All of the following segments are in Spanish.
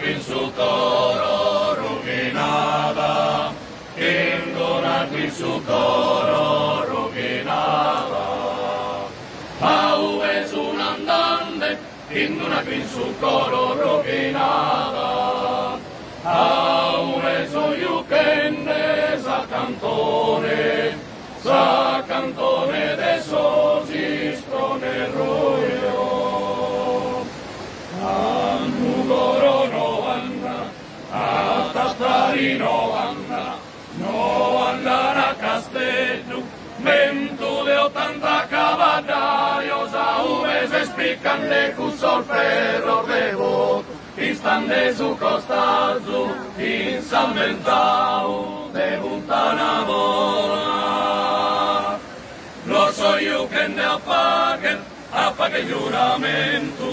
qui su coro rovinata, chi dona qui su coro rovinata. Auve su un andante, chi dona qui su coro rovinata. Auve su iuchende sa cantone de sosi sprone roio. A Tattari no andare a Castello, vento de 80 caballos, a se explican de cusor ferro de voto, instan de su costazo, insamentao de buntana bola. Lo soy yo quien de apague giuramento.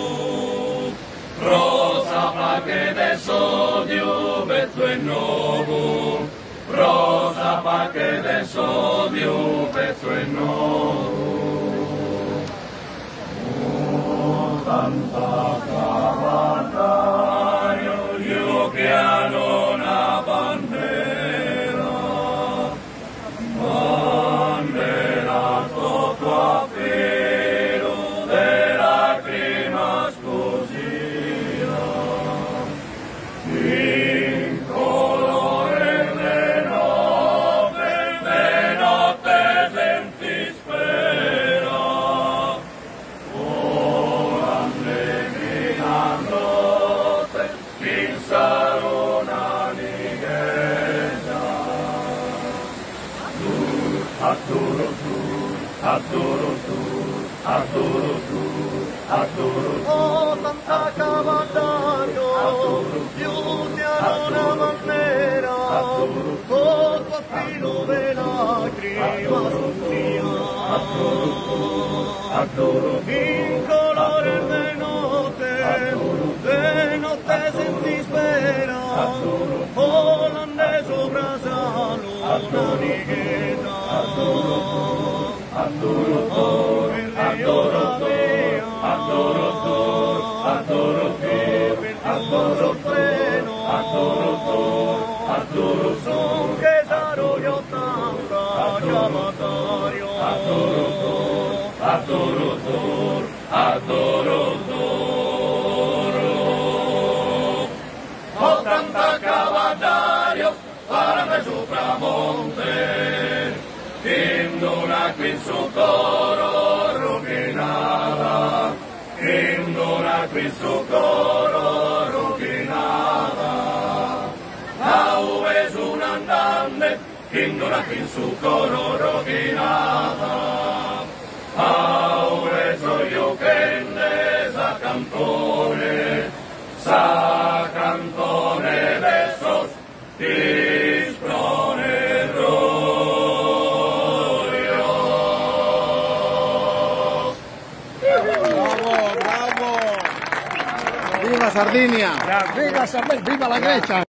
Rosa paque de sodio, beso en novo. Rosa paque de sodio, beso en novo. Oh, tanta caballo, yo que ano una bandera. Bandera sotto a filo de lágrimas cosida. In colore de notte senza spera. Volande minandote, pensare una lighezza. Adoro tu, oh tanta cavallo, più di una bandera, sotto a filo de lacrimas mia. In colore de notte senza spera, olandese brasalo, una righetta. adoro tu, son che sarò io tanta chiamatario. adoro. 80 cavallo, parame supramonte, indona qui su coro rovinata, indona qui su coro rovinata. Auve su un andante, indona qui su coro rovinata. Auve so io che ne sa cantone d'essos disprone roio. Bravo! Viva Sardinia! Viva la Grecia!